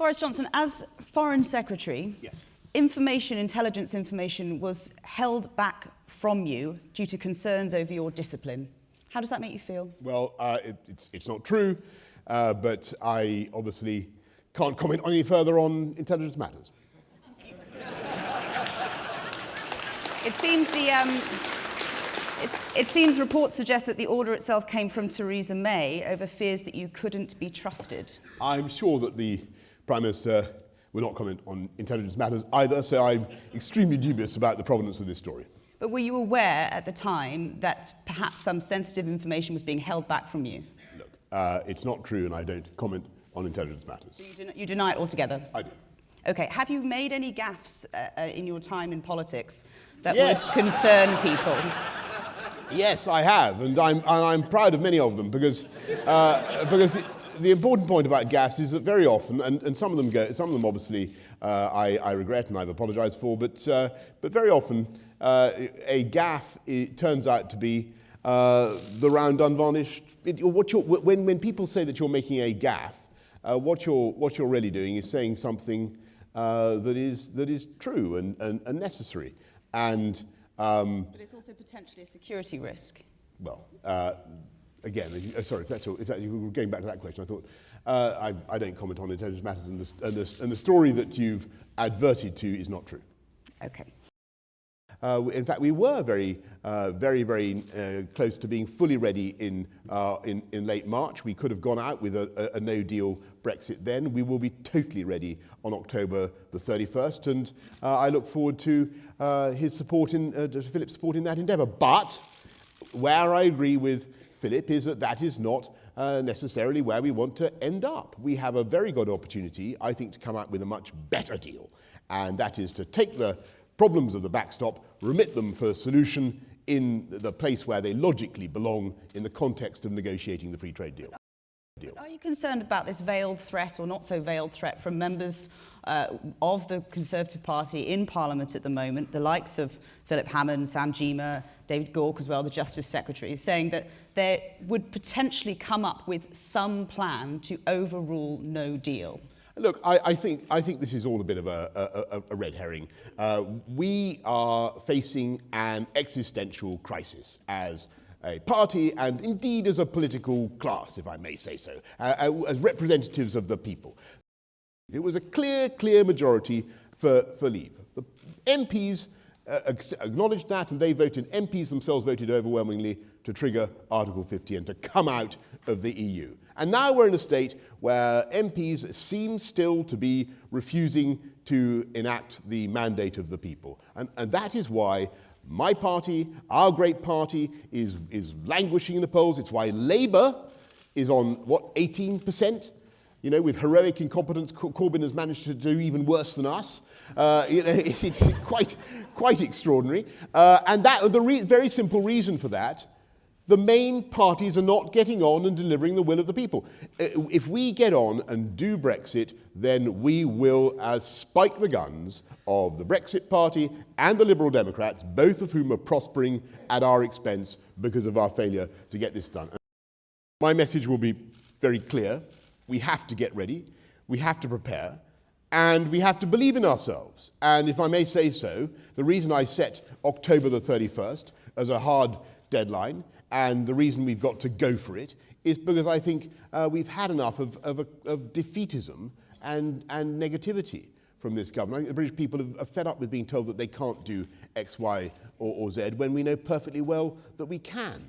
Boris Johnson, as Foreign Secretary, yes, intelligence information was held back from you due to concerns over your discipline. How does that make you feel? Well, it's not true, but I obviously can't comment any further on intelligence matters. It seems reports suggest that the order itself came from Theresa May over fears that you couldn't be trusted. I'm sure that the Prime Minister will not comment on intelligence matters either, so I'm extremely dubious about the provenance of this story. But were you aware at the time that perhaps some sensitive information was being held back from you? Look, it's not true, and I don't comment on intelligence matters. So you deny it altogether? I do. Okay. Have you made any gaffes in your time in politics that Yes. would concern people? Yes, I have, and I'm proud of many of them because the important point about gaffes is that very often, and some of them obviously I regret and I've apologised for, but very often a gaffe turns out to be the round unvarnished. When people say that you're making a gaffe, what you're really doing is saying something that is true and necessary, and. But it's also potentially a security risk. Well, again, sorry, if you're going back to that question, I thought I don't comment on intelligence matters, and the story that you've adverted to is not true. Okay. In fact, we were very close to being fully ready in late March. We could have gone out with a no-deal Brexit then. We will be totally ready on October the 31st, and I look forward to Philip's support in that endeavour. But where I agree with Philip is that is not necessarily where we want to end up. We have a very good opportunity, I think, to come out with a much better deal, and that is to take the problems of the backstop, remit them for a solution in the place where they logically belong in the context of negotiating the free trade deal. Are you concerned about this veiled threat or not so veiled threat from members of the Conservative Party in Parliament at the moment, the likes of Philip Hammond, Sam Gyimah, David Gauke as well, the Justice Secretary, saying that they would potentially come up with some plan to overrule no deal? Look, I think this is all a bit of a red herring. We are facing an existential crisis as a party and indeed as a political class, if I may say so, as representatives of the people. It was a clear majority for leave. The MPs acknowledged that, and they voted. MPs themselves voted overwhelmingly to trigger Article 50 and to come out of the EU. And now we're in a state where MPs seem still to be refusing to enact the mandate of the people. And that is why my party, our great party, is languishing in the polls. It's why Labour is on, 18%? You know, with heroic incompetence, Corbyn has managed to do even worse than us. It's quite extraordinary. And the very simple reason for that, the main parties are not getting on and delivering the will of the people. If we get on and do Brexit, then we will spike the guns of the Brexit Party and the Liberal Democrats, both of whom are prospering at our expense because of our failure to get this done. My message will be very clear. We have to get ready, we have to prepare, and we have to believe in ourselves. And if I may say so, the reason I set October the 31st as a hard deadline, and the reason we've got to go for it, is because I think we've had enough of defeatism and negativity from this government. I think the British people are fed up with being told that they can't do X, Y, or Z, when we know perfectly well that we can.